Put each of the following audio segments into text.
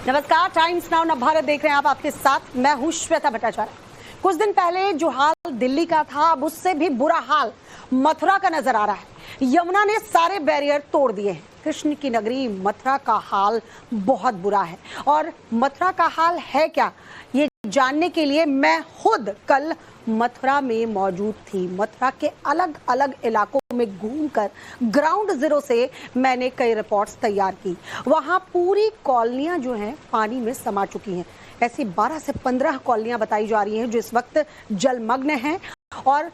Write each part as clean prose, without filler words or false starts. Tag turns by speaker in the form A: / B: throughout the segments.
A: नमस्कार, times now Navbharat देख रहे हैं आप। आपके साथ मैं हूं श्वेता भट्टाचार्य। कुछ दिन पहले जो हाल दिल्ली का था, अब उससे भी बुरा हाल मथुरा का नजर आ रहा है। यमुना ने सारे बैरियर तोड़ दिए हैं। कृष्ण की नगरी मथुरा का हाल बहुत बुरा है। और मथुरा का हाल है क्या, ये जानने के लिए मैं खुद कल मथुरा में मौजूद थी। मथुरा के अलग अलग इलाकों में घूमकर ग्राउंड जीरो से मैंने कई रिपोर्ट्स तैयार की। वहां पूरी कॉलोनियां जो हैं पानी में समा चुकी हैं। ऐसी 12 से 15 कॉलोनियां बताई जा रही हैं जो इस वक्त जलमग्न हैं। और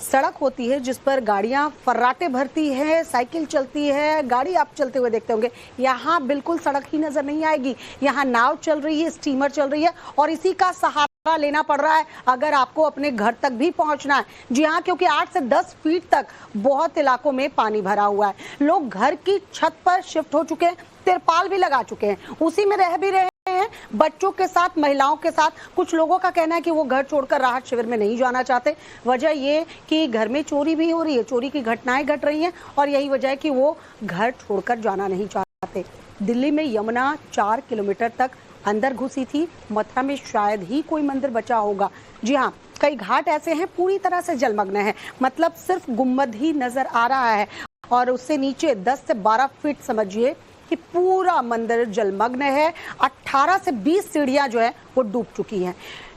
A: सड़क होती है जिस पर गाड़ियां फर्राटे भरती है, साइकिल चलती है, गाड़ी आप चलते हुए देखते होंगे। यहाँ बिल्कुल सड़क ही नजर नहीं आएगी। यहाँ नाव चल रही है, स्टीमर चल रही है और इसी का सहारा लेना पड़ रहा है अगर आपको अपने घर तक भी पहुंचना है। जी हाँ, क्योंकि 8 से 10 फीट तक बहुत इलाकों में पानी भरा हुआ है। लोग घर की छत पर शिफ्ट हो चुके हैं, तिरपाल भी लगा चुके हैं, उसी में रह भी रहे हैं, बच्चों के साथ, महिलाओं के साथ। कुछ लोगों का कहना है कि वो घर छोड़कर राहत शिविर में नहीं जाना चाहते। वजह ये कि घर में चोरी भी हो रही है, चोरी की घटनाएं घट रही हैं और यही वजह है कि वो घर छोड़कर जाना नहीं चाहते। दिल्ली में यमुना 4 किलोमीटर तक अंदर घुसी थी। मथुरा में शायद ही कोई मंदिर बचा होगा। जी हाँ, कई घाट ऐसे हैं पूरी तरह से जलमग्न है, मतलब सिर्फ गुम्बद ही नजर आ रहा है और उससे नीचे 10 से 12 फीट समझिए कि पूरा मंदिर जलमग्न है। 18 से 20 सीढ़ियां जो है वो डूब चुकी हैं।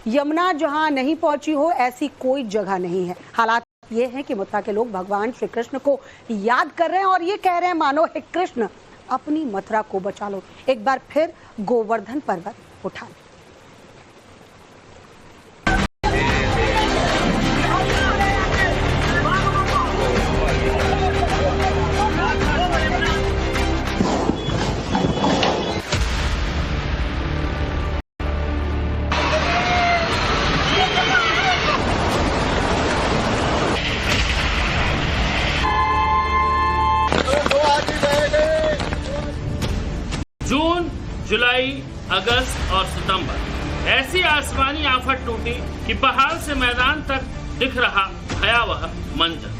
A: यमुना जहां नहीं पहुंची हो ऐसी कोई जगह नहीं है। हालात ये है कि मथुरा के लोग भगवान श्री कृष्ण को याद कर रहे हैं और ये कह रहे हैं, मानो हे कृष्ण अपनी मथुरा को बचा लो, एक बार फिर गोवर्धन पर्वत उठा लो।
B: जून, जुलाई, अगस्त और सितंबर ऐसी आसमानी आफत टूटी कि पहाड़ से मैदान तक दिख रहा भयावह मंजर।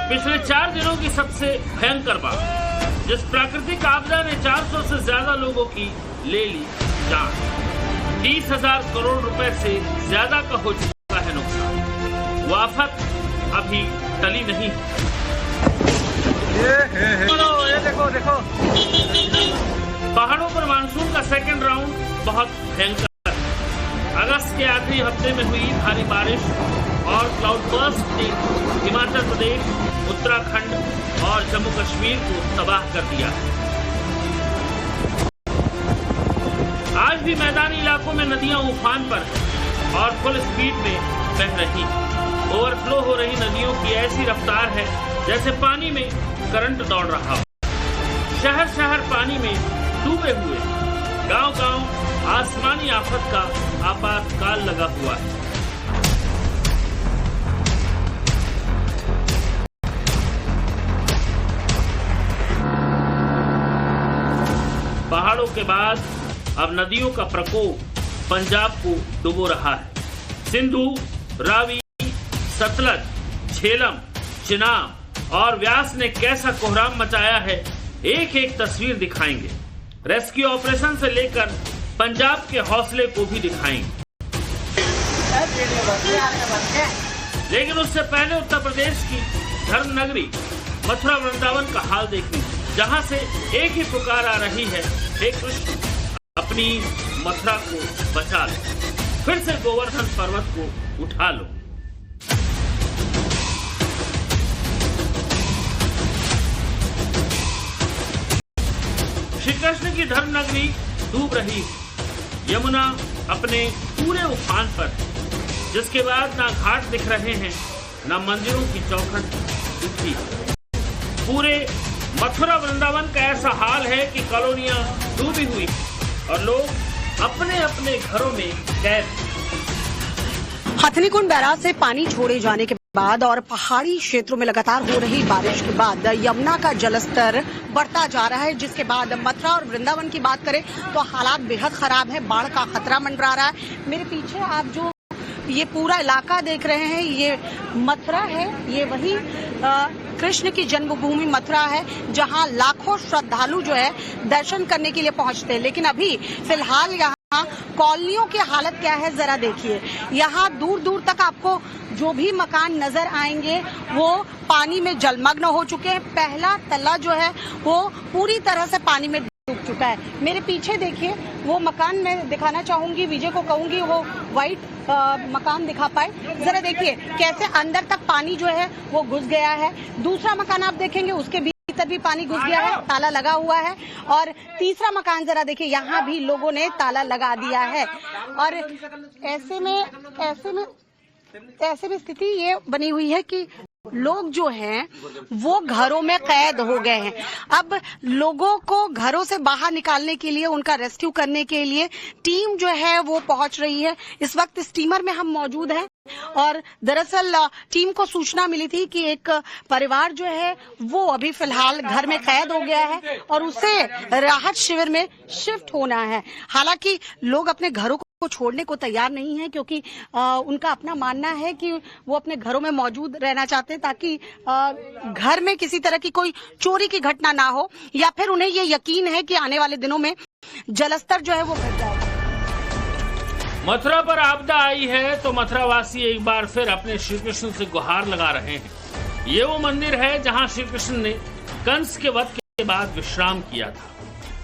B: पिछले 4 दिनों की सबसे भयंकर बात, जिस प्राकृतिक आपदा ने 400 से ज्यादा लोगों की ले ली जान। 30,000 करोड़ रुपए से ज्यादा का हो चुका है नुकसान। वो आफत अभी टली नहीं।
C: ये देखो
B: पहाड़ों पर मानसून का सेकंड राउंड बहुत भयंकर है। अगस्त के आखिरी हफ्ते में हुई भारी बारिश और क्लाउड बर्स्ट ने हिमाचल प्रदेश, उत्तराखंड और जम्मू कश्मीर को तबाह कर दिया। आज भी मैदानी इलाकों में नदियां उफान पर हैं और फुल स्पीड में बह रही। ओवरफ्लो हो रही नदियों की ऐसी रफ्तार है जैसे पानी में करंट दौड़ रहा हो। शहर शहर पानी में डूबे हुए, गांव गांव आसमानी आफत का आपातकाल लगा हुआ है। पहाड़ों के बाद अब नदियों का प्रकोप पंजाब को डुबो रहा है। सिंधु, रावी, सतलज, झेलम, चिनाब और व्यास ने कैसा कोहराम मचाया है, एक एक तस्वीर दिखाएंगे। रेस्क्यू ऑपरेशन से लेकर पंजाब के हौसले को भी दिखाएंगे। लेकिन उससे पहले उत्तर प्रदेश की धर्म नगरी मथुरा वृंदावन का हाल देखिए, जहां से एक ही पुकार आ रही है, हे कृष्ण अपनी मथुरा को बचा लो, फिर से गोवर्धन पर्वत को उठा लो। श्री कृष्ण की धर्म नगरी डूब रही है। यमुना अपने पूरे उफान पर है, जिसके बाद ना घाट दिख रहे हैं, ना मंदिरों की चौखट दिखती है। पूरे मथुरा वृंदावन का ऐसा हाल है कि कॉलोनियां डूबी हुई और लोग अपने अपने घरों में कैद।
A: हथनीकुंड बैराज से पानी छोड़े जाने के बाद और पहाड़ी क्षेत्रों में लगातार हो रही बारिश के बाद यमुना का जलस्तर बढ़ता जा रहा है, जिसके बाद मथुरा और वृंदावन की बात करें तो हालात बेहद खराब है। बाढ़ का खतरा मंडरा रहा है। मेरे पीछे आप जो ये पूरा इलाका देख रहे हैं, ये मथुरा है, ये वही कृष्ण की जन्मभूमि मथुरा है, जहां लाखों श्रद्धालु जो है दर्शन करने के लिए पहुंचते हैं। लेकिन अभी फिलहाल यहाँ कॉलोनियों की हालत क्या है जरा देखिए। यहाँ दूर दूर तक आपको जो भी मकान नजर आएंगे वो पानी में जलमग्न हो चुके हैं। पहला तल्ला जो है वो पूरी तरह से पानी में डूब चुका है। मेरे पीछे देखिए वो मकान मैं दिखाना चाहूंगी, विजय को कहूंगी वो व्हाइट मकान दिखा पाए। जरा देखिए कैसे अंदर तक पानी जो है वो घुस गया है। दूसरा मकान आप देखेंगे उसके भीतर भी पानी घुस गया है, ताला लगा हुआ है। और तीसरा मकान जरा देखिए, यहाँ भी लोगों ने ताला लगा दिया है। और ऐसे में स्थिति ये बनी हुई है कि लोग जो हैं वो घरों में कैद हो गए हैं। अब लोगों को घरों से बाहर निकालने के लिए, उनका रेस्क्यू करने के लिए टीम जो है वो पहुंच रही है। इस वक्त स्टीमर में हम मौजूद हैं और दरअसल टीम को सूचना मिली थी कि एक परिवार जो है वो अभी फिलहाल घर में कैद हो गया है और उसे राहत शिविर में शिफ्ट होना है। हालांकि लोग अपने घरों को छोड़ने को तैयार नहीं है, क्योंकि उनका अपना मानना है कि वो अपने घरों में मौजूद रहना चाहते हैं ताकि घर में किसी तरह की कोई चोरी की घटना ना हो, या फिर उन्हें ये यकीन है कि आने वाले दिनों में जलस्तर जो है वो घट जाएगा।
B: मथुरा पर आपदा आई है तो मथुरावासी एक बार फिर अपने श्री कृष्ण से गुहार लगा रहे हैं। ये वो मंदिर है जहां श्री कृष्ण ने कंस के वध के बाद विश्राम किया था।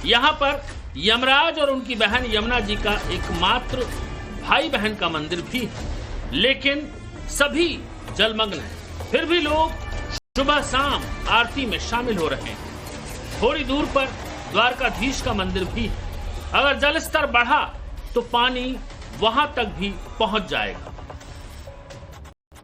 B: यहाँ पर यमराज और उनकी बहन यमुना जी का एकमात्र भाई बहन का मंदिर भी है, लेकिन सभी जलमग्न हैं। फिर भी लोग सुबह शाम आरती में शामिल हो रहे हैं। थोड़ी दूर पर द्वारकाधीश का मंदिर भी है। अगर जल स्तर बढ़ा तो पानी वहां तक भी पहुंच जाएगा।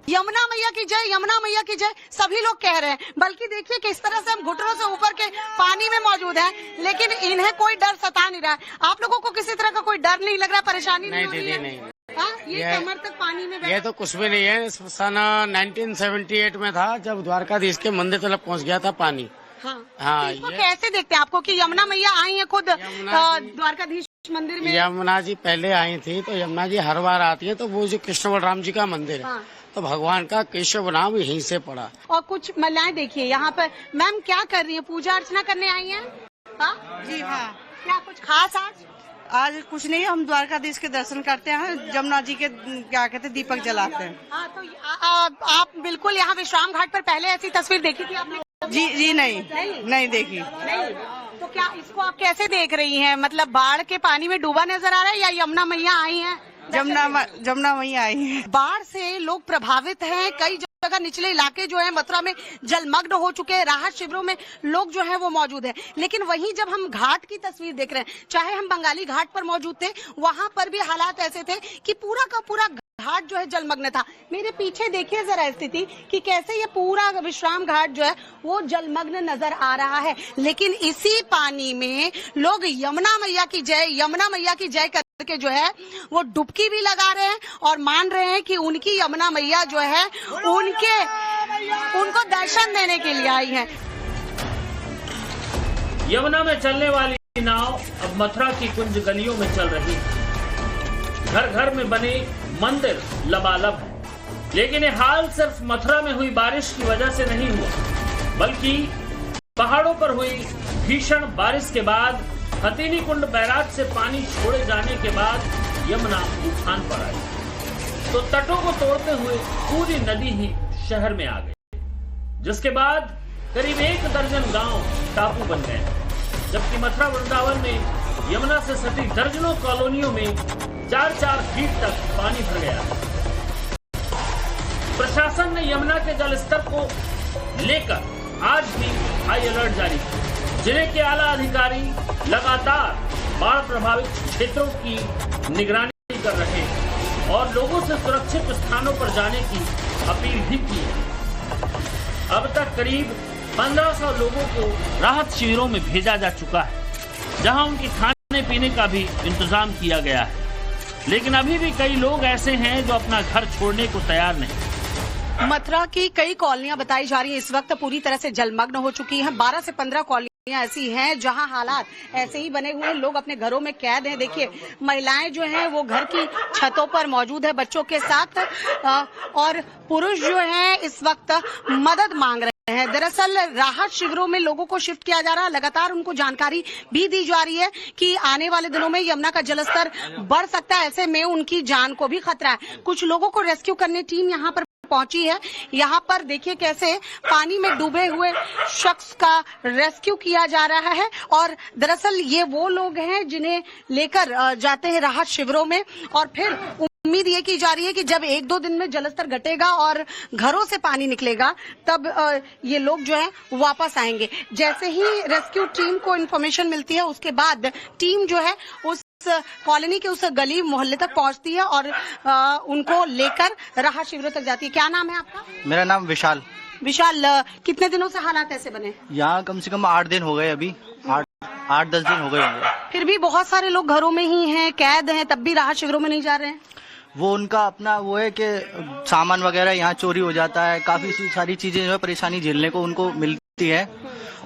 A: यमुना मैया की जय, यमुना मैया की जय सभी लोग कह रहे हैं। बल्कि देखिए किस तरह से हम घुटनों से ऊपर के पानी में मौजूद हैं, लेकिन इन्हें कोई डर सता नहीं रहा है। आप लोगों को किसी तरह का कोई डर नहीं लग रहा, परेशानी नहीं हो रही है?
D: नहीं।
A: ये कमर तक पानी में
D: ये तो कुछ भी नहीं है। सन 1978 में था जब द्वारकाधीश के मंदिर तक पहुंच गया था पानी।
A: हाँ, तो इसको कैसे देखते हैं आपको कि यमुना मैया आई है खुद द्वारकाधीश मंदिर में?
D: यमुना जी पहले आई थी, तो यमुना जी हर बार आती है। तो वो जो कृष्ण बलराम जी का मंदिर है, तो भगवान का केशव नाम यहीं से पड़ा।
A: और कुछ महिलाएं देखिए यहाँ पर, मैम क्या कर रही है? पूजा अर्चना करने आई हैं?
E: जी हाँ।
A: क्या कुछ खास
E: आज कुछ नहीं, हम द्वारकाधीश के दर्शन करते हैं, जमुना जी के क्या कहते हैं दीपक जलाते हैं।
A: हाँ, तो आप बिल्कुल यहाँ विश्राम घाट पर पहले ऐसी तस्वीर देखी थी आपने?
E: जी नहीं देखी।
A: नहीं। तो क्या इसको आप कैसे देख रही हैं? मतलब बाढ़ के पानी में डूबा नजर आ रहा है या यमुना मैया आई हैं?
E: जमुना मैया आई है।
A: बाढ़ से लोग प्रभावित हैं। कई जगह निचले इलाके जो है मथुरा में जलमग्न हो चुके हैं। राहत शिविरों में लोग जो है वो मौजूद है। लेकिन वहीं जब हम घाट की तस्वीर देख रहे हैं, चाहे हम बंगाली घाट पर मौजूद थे, वहां पर भी हालात ऐसे थे कि पूरा का पूरा घाट जो है जलमग्न था। मेरे पीछे देखिए जरा स्थिति कि कैसे ये पूरा विश्राम घाट जो है वो जलमग्न नजर आ रहा है। लेकिन इसी पानी में लोग यमुना मैया की जय, यमुना मैया की जय करके जो है वो डुबकी भी लगा रहे हैं और मान रहे हैं कि उनकी यमुना मैया जो है उनको दर्शन देने के लिए आई है।
B: यमुना में चलने वाली नाव अब मथुरा की कुंज गलियों में चल रही है। घर घर में बने मंदिर लबालब है। लेकिन ये हाल सिर्फ मथुरा में हुई बारिश की वजह से नहीं हुआ, बल्कि पहाड़ों पर हुई भीषण बारिश के बाद हथीनी कुंड बैराज से पानी छोड़े जाने के बाद यमुना उफान पर आई, तो तटों को तोड़ते हुए पूरी नदी ही शहर में आ गई, जिसके बाद करीब 1 दर्जन गांव टापू बन गए। जबकि मथुरा वृंदावन में यमुना से सटी दर्जनों कॉलोनियों में 4-4 फीट तक पानी भर गया। प्रशासन ने यमुना के जलस्तर को लेकर आज भी हाई अलर्ट जारी किया। जिले के आला अधिकारी लगातार बाढ़ प्रभावित क्षेत्रों की निगरानी कर रहे हैं और लोगों से सुरक्षित स्थानों पर जाने की अपील भी की है। अब तक करीब 1500 लोगों को राहत शिविरों में भेजा जा चुका है, जहां उनके खाने पीने का भी इंतजाम किया गया है। लेकिन अभी भी कई लोग ऐसे हैं जो अपना घर छोड़ने को तैयार नहीं।
A: मथुरा की कई कॉलोनियां बताई जा रही है इस वक्त पूरी तरह से जलमग्न हो चुकी हैं। 12 से 15 कॉलोनी ऐसी हैं जहां हालात ऐसे ही बने हुए हैं, लोग अपने घरों में कैद हैं। देखिए महिलाएं जो हैं वो घर की छतों पर मौजूद है बच्चों के साथ, और पुरुष जो हैं इस वक्त मदद मांग रहे हैं। दरअसल राहत शिविरों में लोगों को शिफ्ट किया जा रहा है, लगातार उनको जानकारी भी दी जा रही है कि आने वाले दिनों में यमुना का जलस्तर बढ़ सकता है, ऐसे में उनकी जान को भी खतरा है। कुछ लोगों को रेस्क्यू करने टीम यहाँ पर पहुंची है। यहाँ पर देखिए कैसे पानी में डूबे हुए शख्स का रेस्क्यू किया जा रहा है, और दरअसल ये वो लोग हैं जिन्हें लेकर जाते हैं राहत शिविरों में, और फिर उम्मीद ये की जा रही है कि जब 1-2 दिन में जलस्तर घटेगा और घरों से पानी निकलेगा तब ये लोग जो है वापस आएंगे। जैसे ही रेस्क्यू टीम को इन्फॉर्मेशन मिलती है उसके बाद टीम जो है उस कॉलोनी के उस गली मोहल्ले तक पहुंचती है और उनको लेकर राहत शिविरों तक जाती है। क्या नाम है आपका?
C: मेरा नाम विशाल।
A: विशाल, कितने दिनों से हालात ऐसे बने?
C: यहाँ कम से कम 8 दिन हो गए, अभी 8-10 दिन हो गए होंगे।
A: फिर भी बहुत सारे लोग घरों में ही हैं, कैद हैं, तब भी राहत शिविरों में नहीं जा रहे हैं।
C: वो उनका अपना वो है कि सामान वगैरह यहाँ चोरी हो जाता है, काफी सारी चीजें जो है परेशानी झेलने को उनको मिलती है।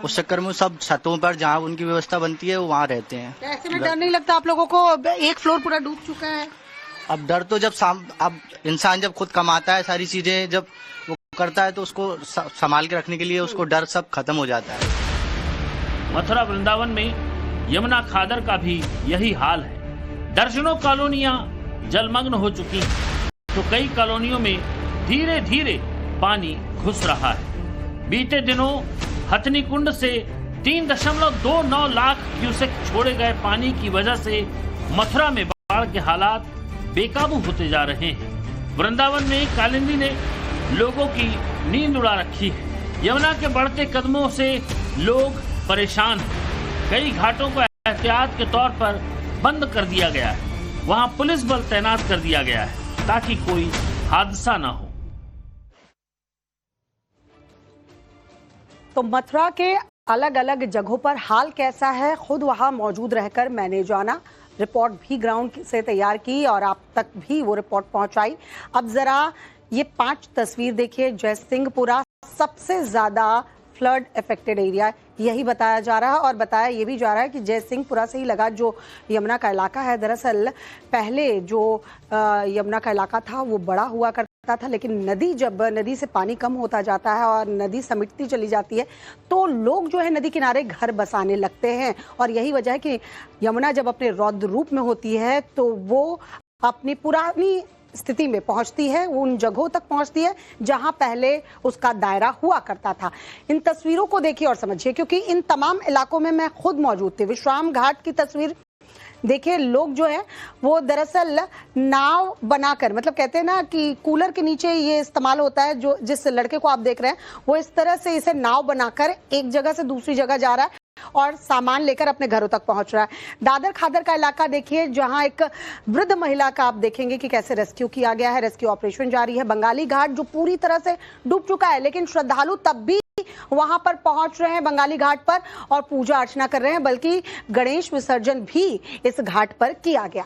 C: उस चक्कर में सब छतों पर जहाँ उनकी व्यवस्था बनती है वो वहाँ रहते हैं।
A: ऐसे में डर नहीं लगता आप लोगों को? एक फ्लोर पूरा डूब चुका है।
C: अब डर तो अब इंसान जब खुद कमाता है, सारी चीजें जब वो करता है तो उसको संभाल के रखने के लिए उसको डर सब खत्म हो जाता है।
B: मथुरा वृंदावन में यमुना खादर का भी यही हाल है। दर्जनों कॉलोनियां जलमग्न हो चुकी हैं, तो कई कॉलोनियों में धीरे धीरे पानी घुस रहा है। बीते दिनों हथनी कुंड से 3.29 लाख क्यूसेक छोड़े गए पानी की वजह से मथुरा में बाढ़ के हालात बेकाबू होते जा रहे हैं। वृंदावन में कालिंदी ने लोगों की नींद उड़ा रखी है। यमुना के बढ़ते कदमों से लोग परेशान हैं। कई घाटों को एहतियात के तौर पर बंद कर दिया गया है। वहां पुलिस बल तैनात कर दिया गया है ताकि कोई हादसा न हो।
A: तो मथुरा के अलग अलग जगहों पर हाल कैसा है, खुद वहां मौजूद रहकर मैंने जाना, रिपोर्ट भी ग्राउंड से तैयार की और आप तक भी वो रिपोर्ट पहुंचाई। अब जरा ये 5 तस्वीर देखिए। जयसिंहपुरा सबसे ज्यादा फ्लड इफेक्टेड एरिया यही बताया जा रहा है, और बताया ये भी जा रहा है कि जयसिंहपुरा से ही लगा जो यमुना का इलाका है, दरअसल पहले जो यमुना का इलाका था वो बड़ा हुआ करता था, लेकिन जब नदी से पानी कम होता जाता है और नदी समिटती चली जाती है तो लोग जो है नदी किनारे घर बसाने लगते हैं। और यही वजह है कि यमुना जब अपने रौद्र रूप में होती है तो वो अपनी पुरानी स्थिति में पहुंचती है, वो उन जगहों तक पहुंचती है जहां पहले उसका दायरा हुआ करता था। इन तस्वीरों को देखिए और समझिए, क्योंकि इन तमाम इलाकों में मैं खुद मौजूद थी। विश्राम घाट की तस्वीर देखिए, लोग जो है वो दरअसल नाव बनाकर, मतलब कहते हैं ना कि कूलर के नीचे ये इस्तेमाल होता है, जो जिस लड़के को आप देख रहे हैं वो इस तरह से इसे नाव बनाकर एक जगह से दूसरी जगह जा रहा है और सामान लेकर अपने घरों तक पहुंच रहा है। दादर खादर का इलाका देखिए, जहां एक वृद्ध महिला का आप देखेंगे कि कैसे रेस्क्यू किया गया है, रेस्क्यू ऑपरेशन जारी है। बंगाली घाट जो पूरी तरह से डूब चुका है, लेकिन श्रद्धालु तब भी वहां पर पहुंच रहे हैं बंगाली घाट पर और पूजा अर्चना कर रहे हैं, बल्कि गणेश विसर्जन भी इस घाट पर किया गया।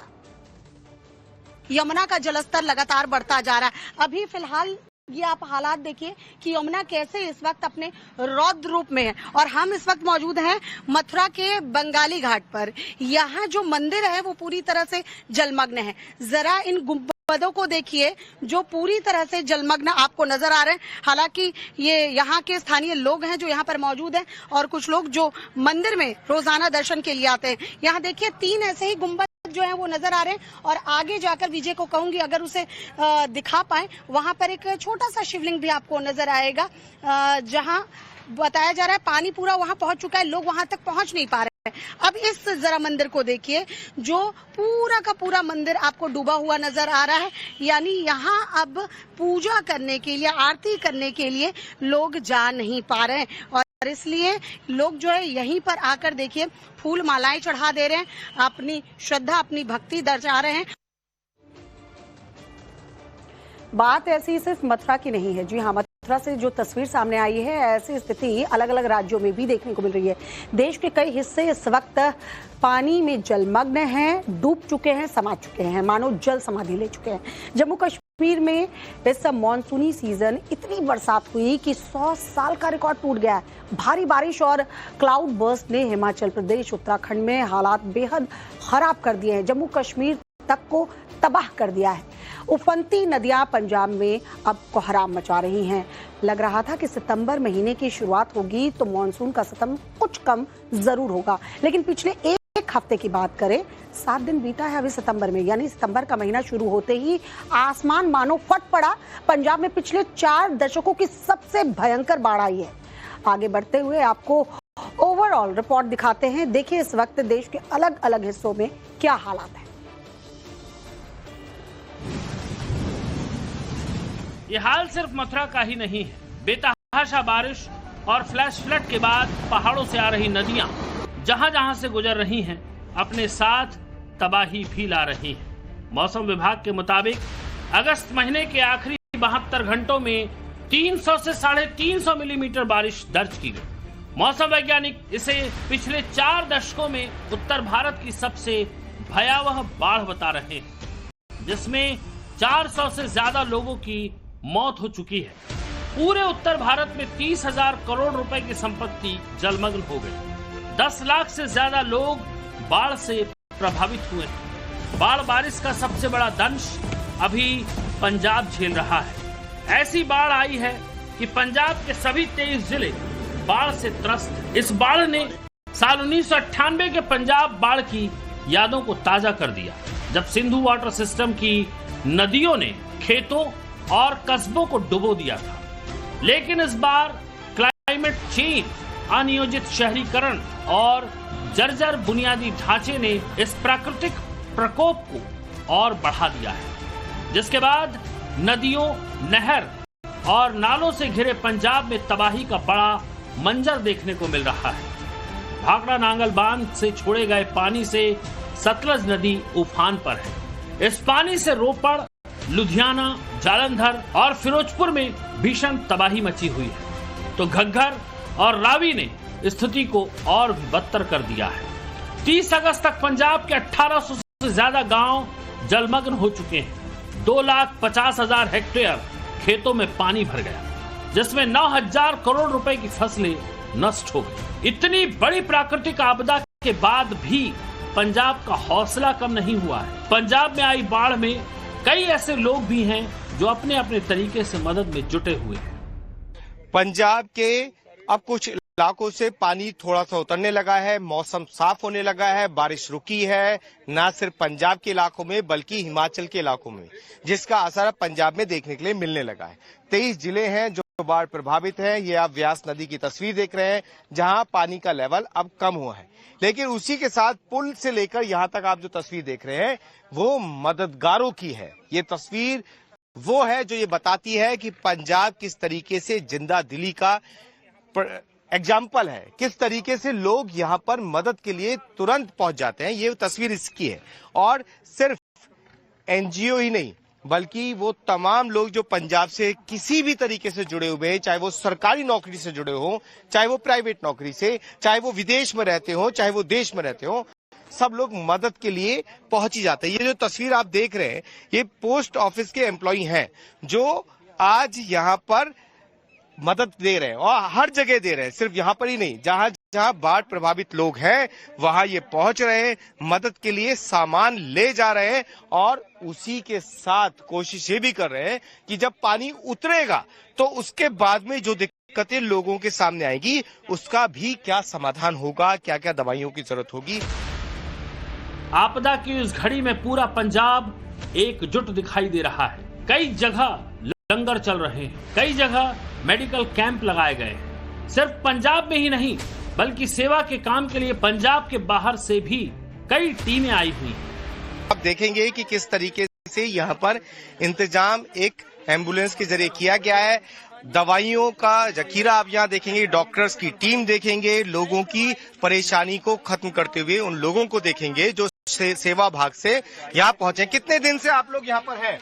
A: यमुना का जलस्तर लगातार बढ़ता जा रहा है। अभी फिलहाल ये आप हालात देखिए कि यमुना कैसे इस वक्त अपने रौद्र रूप में है, और हम इस वक्त मौजूद हैं मथुरा के बंगाली घाट पर। यहाँ जो मंदिर है वो पूरी तरह से जलमग्न है। जरा इन गुंबदों को देखिए जो पूरी तरह से जलमग्न आपको नजर आ रहे हैं। हालांकि ये यहाँ के स्थानीय लोग हैं जो यहाँ पर मौजूद हैं, और कुछ लोग जो मंदिर में रोजाना दर्शन के लिए आते हैं। यहाँ देखिए 3 ऐसे ही गुंबद जो है वो नजर आ रहे हैं, और आगे जाकर विजय को कहूंगी अगर उसे दिखा पाए, वहां पर एक छोटा सा शिवलिंग भी आपको नजर आएगा, जहां बताया जा रहा है पानी पूरा वहां पहुंच चुका है, लोग वहां तक पहुंच नहीं पा रहे हैं। अब इस जरा मंदिर को देखिए, जो पूरा का पूरा मंदिर आपको डूबा हुआ नजर आ रहा है। यानी यहाँ अब पूजा करने के लिए, आरती करने के लिए लोग जा नहीं पा रहे हैं, और इसलिए लोग जो है यहीं पर आकर देखिए फूल मालाएं चढ़ा दे रहे हैं, अपनी श्रद्धा, अपनी भक्ति दर्शा रहे हैं। बात ऐसी सिर्फ मथुरा की नहीं है। जी हाँ, मथुरा से जो तस्वीर सामने आई है, ऐसी स्थिति अलग अलग राज्यों में भी देखने को मिल रही है। देश के कई हिस्से इस वक्त पानी में जलमग्न हैं, डूब चुके हैं, समा चुके हैं, मानो जल समाधि ले चुके हैं। जम्मू कश्मीर में इस मानसूनी सीजन इतनी बरसात हुई कि 100 साल का रिकॉर्ड टूट गया है। भारी बारिश और क्लाउड बर्स्ट ने हिमाचल प्रदेश, उत्तराखंड में हालात बेहद खराब कर दिए हैं। जम्मू कश्मीर तक को तबाह कर दिया है। उफनती नदियां पंजाब में अब कोहराम मचा रही हैं। लग रहा था कि सितंबर महीने की शुरुआत होगी तो मॉनसून का सितम कुछ कम जरूर होगा, लेकिन पिछले एक हफ्ते की बात करें, 7 दिन बीता है अभी सितंबर में, यानी सितंबर का महीना शुरू होते ही आसमान मानो फट पड़ा। पंजाब में पिछले 4 दशकों की सबसे भयंकर बाढ़ आई है। आगे बढ़ते हुए आपको ओवरऑल रिपोर्ट दिखाते हैं। देखिए इस वक्त देश के अलग अलग हिस्सों में क्या हालात है।
B: ये हाल सिर्फ मथुरा का ही नहीं है। बेतहाशा बारिश और फ्लैश फ्लड के बाद पहाड़ों से आ रही नदियां जहां जहां से गुजर रही हैं, अपने साथ तबाही भी ला रही हैं। मौसम विभाग के मुताबिक अगस्त महीने के आखिरी 72 घंटों में 300 से 350 मिलीमीटर बारिश दर्ज की गई। मौसम वैज्ञानिक इसे पिछले 4 दशकों में उत्तर भारत की सबसे भयावह बाढ़ बता रहे हैं, जिसमें 400 से ज्यादा लोगों की मौत हो चुकी है। पूरे उत्तर भारत में 30,000 करोड़ रुपए की संपत्ति जलमग्न हो गई। 10 लाख से ज्यादा लोग बाढ़ से प्रभावित हुए हैं। बाढ़ बारिश का सबसे बड़ा दंश अभी पंजाब झेल रहा है। ऐसी बाढ़ आई है कि पंजाब के सभी 23 जिले बाढ़ से त्रस्त। इस बाढ़ ने साल 1998 के पंजाब बाढ़ की यादों को ताजा कर दिया, जब सिंधु वाटर सिस्टम की नदियों ने खेतों और कस्बों को डुबो दिया था। लेकिन इस बार क्लाइमेट चेंज, अनियोजित शहरीकरण और जर्जर बुनियादी ढांचे ने इस प्राकृतिक प्रकोप को और बढ़ा दिया है, जिसके बाद नदियों, नहर और नालों से घिरे पंजाब में तबाही का बड़ा मंजर देखने को मिल रहा है। भाखड़ा नांगल बांध से छोड़े गए पानी से सतलज नदी उफान पर है। इस पानी से रोपड़, लुधियाना, जालंधर और फिरोजपुर में भीषण तबाही मची हुई है, तो घग्गर और रावी ने स्थिति को और भी बदतर कर दिया है। 30 अगस्त तक पंजाब के 1800 से ज्यादा गांव जलमग्न हो चुके हैं। 2,50,000 हेक्टेयर खेतों में पानी भर गया, जिसमें 9,000 करोड़ रुपए की फसलें नष्ट हो गई। इतनी बड़ी प्राकृतिक आपदा के बाद भी पंजाब का हौसला कम नहीं हुआ है। पंजाब में आई बाढ़ में कई ऐसे लोग भी हैं जो अपने अपने तरीके से मदद में जुटे हुए हैं।
F: पंजाब के अब कुछ इलाकों से पानी थोड़ा सा उतरने लगा है, मौसम साफ होने लगा है, बारिश रुकी है, न सिर्फ पंजाब के इलाकों में बल्कि हिमाचल के इलाकों में, जिसका असर पंजाब में देखने के लिए मिलने लगा है। 23 जिले हैं जो बाढ़ प्रभावित हैं। ये आप व्यास नदी की तस्वीर देख रहे हैं, जहां पानी का लेवल अब कम हुआ है, लेकिन उसी के साथ पुल से लेकर यहां तक आप जो तस्वीर देख रहे हैं वो मददगारों की है। ये तस्वीर वो है जो ये बताती है कि पंजाब किस तरीके से जिंदा दिली का एग्जाम्पल है, किस तरीके से लोग यहाँ पर मदद के लिए तुरंत पहुंच जाते हैं। ये तस्वीर इसकी है, और सिर्फ एनजीओ ही नहीं बल्कि वो तमाम लोग जो पंजाब से किसी भी तरीके से जुड़े हुए हैं, चाहे वो सरकारी नौकरी से जुड़े हो, चाहे वो प्राइवेट नौकरी से, चाहे वो विदेश में रहते हो, चाहे वो देश में रहते हो, सब लोग मदद के लिए पहुंच ही जाते हैं। ये जो तस्वीर आप देख रहे हैं ये पोस्ट ऑफिस के एम्प्लॉई हैं जो आज यहाँ पर मदद दे रहे हैं, और हर जगह दे रहे हैं, सिर्फ यहाँ पर ही नहीं, जहाँ जहाँ बाढ़ प्रभावित लोग हैं वहां ये पहुंच रहे हैं, मदद के लिए सामान ले जा रहे हैं, और उसी के साथ कोशिश ये भी कर रहे हैं कि जब पानी उतरेगा तो उसके बाद में जो दिक्कतें लोगों के सामने आएगी उसका भी क्या समाधान होगा, क्या क्या दवाइयों की जरूरत होगी।
B: आपदा की इस घड़ी में पूरा पंजाब एकजुट दिखाई दे रहा है। कई जगह लंगर चल रहे हैं, कई जगह मेडिकल कैंप लगाए गए हैं। सिर्फ पंजाब में ही नहीं बल्कि सेवा के काम के लिए पंजाब के बाहर से भी कई टीमें आई हुई हैं।
F: आप देखेंगे कि किस तरीके से यहाँ पर इंतजाम एक एम्बुलेंस के जरिए किया गया है। दवाइयों का जखीरा आप यहाँ देखेंगे, डॉक्टर्स की टीम देखेंगे, लोगों की परेशानी को खत्म करते हुए उन लोगों को देखेंगे जो सेवा भाग से यहाँ पहुंचे। कितने दिन से आप लोग यहाँ पर हैं?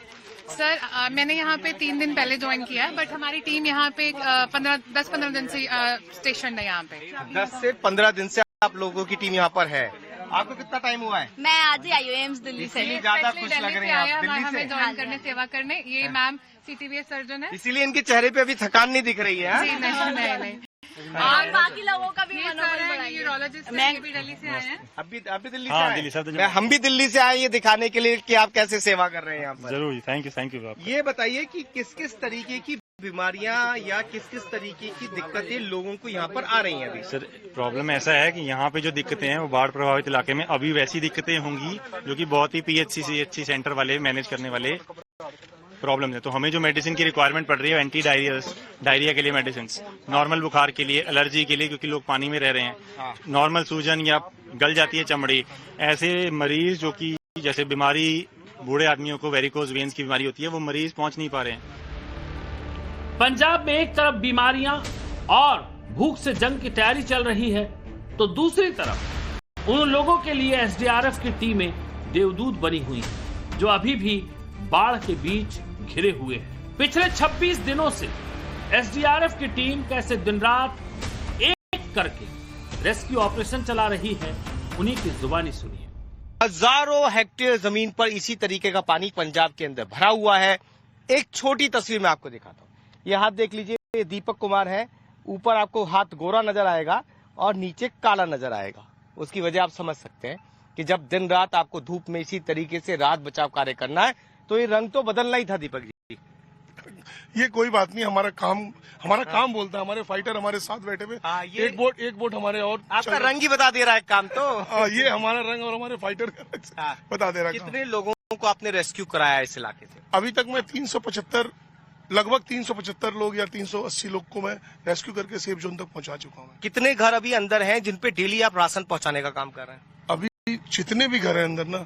G: सर मैंने यहाँ पे 3 दिन पहले ज्वाइन किया है, बट हमारी टीम यहाँ पे 10-15 दिन से स्टेशन है यहाँ पे।
F: 10 से 15 दिन से आप लोगों की टीम यहाँ पर है। आपको कितना टाइम हुआ है?
H: मैं आज ही आई हूँ एम्स दिल्ली से।
F: इसीलिए ज्यादा खुश लग रही हैं आप दिल्ली से?
G: हमें ज्वाइन करने, सेवा करने। ये मैम CTBS सर्जन है,
F: इसीलिए इनके चेहरे पे अभी थकान नहीं दिख रही है।
G: जी नहीं।
H: और बाकी लोगों का भी
G: यूरोलॉजिस्ट मैं भी दिल्ली से आए हैं।
F: अभी दिल्ली से आए? हम भी दिल्ली से आए ये दिखाने के लिए कि आप कैसे सेवा कर रहे हैं यहाँ पर।
I: जरूर, थैंक यू।
F: ये बताइए कि किस किस तरीके की बीमारियां या किस किस तरीके की दिक्कतें लोगों को यहाँ पर आ रही हैं अभी?
I: सर प्रॉब्लम ऐसा है कि यहाँ पे जो दिक्कतें हैं वो बाढ़ प्रभावित इलाके में अभी वैसी दिक्कतें होंगी जो कि बहुत ही PHC CHC सेंटर वाले मैनेज करने वाले प्रॉब्लम है। तो हमें जो मेडिसिन की रिक्वायरमेंट पड़ रही है एंटी डायरिया के लिए मेडिसिन, नॉर्मल बुखार के लिए, एलर्जी के लिए क्योंकि लोग पानी में रह रहे हैं, नॉर्मल सूजन या गल जाती है चमड़ी, ऐसे मरीज जो कि जैसे बीमारी बूढ़े आदमियों को वेरिकोज वेन्स की बीमारी होती है वो मरीज पहुंच नहीं पा रहे हैं।
B: पंजाब में एक तरफ बीमारियां और भूख से जंग की तैयारी चल रही है, तो दूसरी तरफ उन लोगों के लिए SDRF की टीमें देवदूत बनी हुई हैं, जो अभी भी बाढ़ के बीच घिरे हुए हैं। पिछले 26 दिनों से SDRF की टीम कैसे दिन रात एक करके रेस्क्यू ऑपरेशन चला रही है, उन्हीं की जुबानी सुनिए।
F: हजारों हेक्टेयर जमीन पर इसी तरीके का पानी पंजाब के अंदर भरा हुआ है। एक छोटी तस्वीर मैं आपको दिखाता हूँ। ये हाथ देख लीजिए, ये दीपक कुमार है। ऊपर आपको हाथ गोरा नजर आएगा और नीचे काला नजर आएगा। उसकी वजह आप समझ सकते हैं कि जब दिन रात आपको धूप में इसी तरीके से राहत बचाव कार्य करना है तो ये रंग तो बदलना ही था। दीपक जी,
J: ये कोई बात नहीं, हमारा काम बोलता है। हमारे फाइटर हमारे साथ बैठे हुए, एक बोट हमारे और
F: आपका रंग ही बता दे रहा है काम तो।
J: ये हमारा रंग और हमारे फाइटर बता दे रहा है।
F: कितने लोगों को आपने रेस्क्यू कराया इस इलाके से?
J: अभी तक मैं लगभग 375 लोग या 380 लोग को मैं रेस्क्यू करके सेफ जोन तक पहुंचा चुका हूँ।
F: कितने घर अभी अंदर हैं जिन पे डेली आप राशन पहुंचाने का काम कर रहे हैं?
J: अभी जितने भी घर हैं अंदर ना,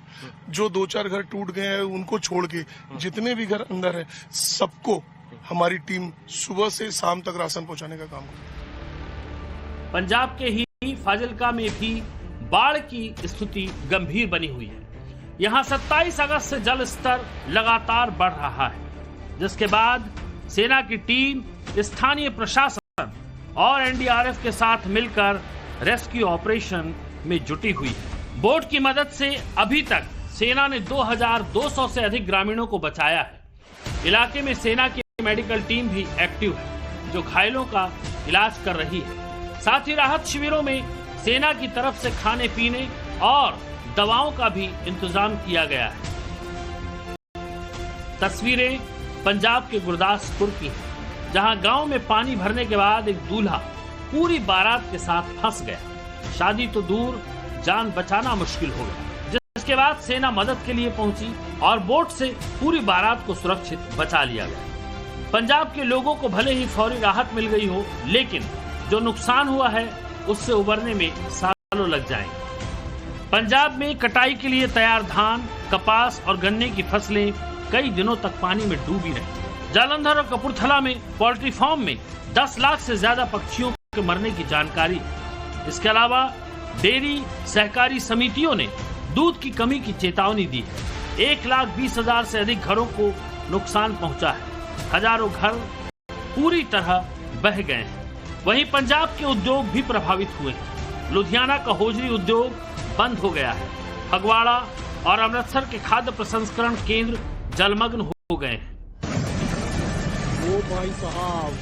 J: जो 2-4 घर टूट गए हैं उनको छोड़ के जितने भी घर अंदर है, सबको हमारी टीम सुबह से शाम तक राशन पहुंचाने का काम करती है।
B: पंजाब के ही फाजिल्का में भी बाढ़ की स्थिति गंभीर बनी हुई है। यहाँ 27 अगस्त से जल स्तर लगातार बढ़ रहा है, जिसके बाद सेना की टीम, स्थानीय प्रशासन और NDRF के साथ मिलकर रेस्क्यू ऑपरेशन में जुटी हुई है। बोट की मदद से अभी तक सेना ने 2200 से अधिक ग्रामीणों को बचाया है। इलाके में सेना की मेडिकल टीम भी एक्टिव है, जो घायलों का इलाज कर रही है। साथ ही राहत शिविरों में सेना की तरफ से खाने पीने और दवाओं का भी इंतजाम किया गया है। तस्वीरें पंजाब के गुरदासपुर की है, जहां गांव में पानी भरने के बाद एक दूल्हा पूरी बारात के साथ फंस गया। शादी तो दूर, जान बचाना मुश्किल हो गया, जिसके बाद सेना मदद के लिए पहुंची और बोट से पूरी बारात को सुरक्षित बचा लिया गया। पंजाब के लोगों को भले ही फौरी राहत मिल गई हो, लेकिन जो नुकसान हुआ है उससे उबरने में सालों लग जाएंगे। पंजाब में कटाई के लिए तैयार धान, कपास और गन्ने की फसलें कई दिनों तक पानी में डूबी रही। जालंधर और कपूरथला में पोल्ट्री फार्म में 10 लाख से ज्यादा पक्षियों के मरने की जानकारी है। इसके अलावा डेयरी सहकारी समितियों ने दूध की कमी की चेतावनी दी है। 1,20,000 से अधिक घरों को नुकसान पहुंचा है। हजारों घर पूरी तरह बह गए हैं। वहीं पंजाब के उद्योग भी प्रभावित हुए हैं। लुधियाना का होजरी उद्योग बंद हो गया है। फगवाड़ा और अमृतसर के खाद्य प्रसंस्करण केंद्र जलमग्न हो गए हैं।
D: भाई साहब,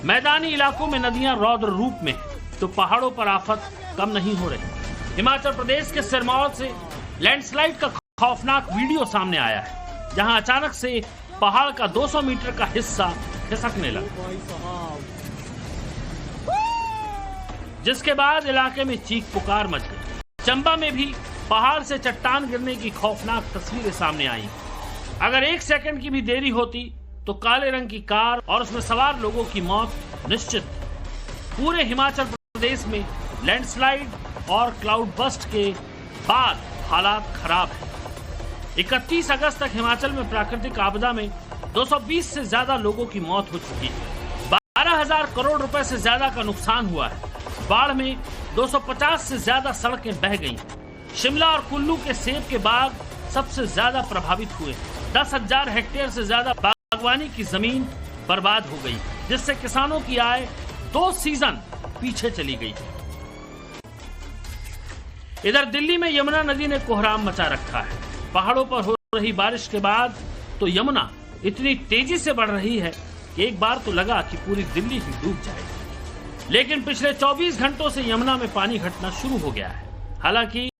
B: मैदानी इलाकों में नदियां रौद्र रूप में, तो पहाड़ों पर आफत कम नहीं हो रही। हिमाचल प्रदेश के सिरमौर से लैंडस्लाइड का खौफनाक वीडियो सामने आया है, जहां अचानक से पहाड़ का 200 मीटर का हिस्सा खिसकने लगा, जिसके बाद इलाके में चीख पुकार मच गई। चंबा में भी पहाड़ से चट्टान गिरने की खौफनाक तस्वीरें सामने आई। अगर 1 सेकंड की भी देरी होती तो काले रंग की कार और उसमें सवार लोगों की मौत निश्चित। पूरे हिमाचल प्रदेश में लैंडस्लाइड और क्लाउड बस्ट के बाद हालात खराब है। 31 अगस्त तक हिमाचल में प्राकृतिक आपदा में 220 से ज्यादा लोगों की मौत हो चुकी है। 12,000 करोड़ रुपए से ज्यादा का नुकसान हुआ है। बाढ़ में 250 से ज्यादा सड़कें बह गई। शिमला और कुल्लू के सेब के बाग सबसे ज्यादा प्रभावित हुए। 10,000 हेक्टेयर से ज्यादा बागवानी की जमीन बर्बाद हो गई, जिससे किसानों की आय 2 सीजन पीछे चली गई। इधर दिल्ली में यमुना नदी ने कोहराम मचा रखा है। पहाड़ों पर हो रही बारिश के बाद तो यमुना इतनी तेजी से बढ़ रही है कि एक बार तो लगा कि पूरी दिल्ली ही डूब जाएगी। लेकिन पिछले 24 घंटों से यमुना में पानी घटना शुरू हो गया है। हालांकि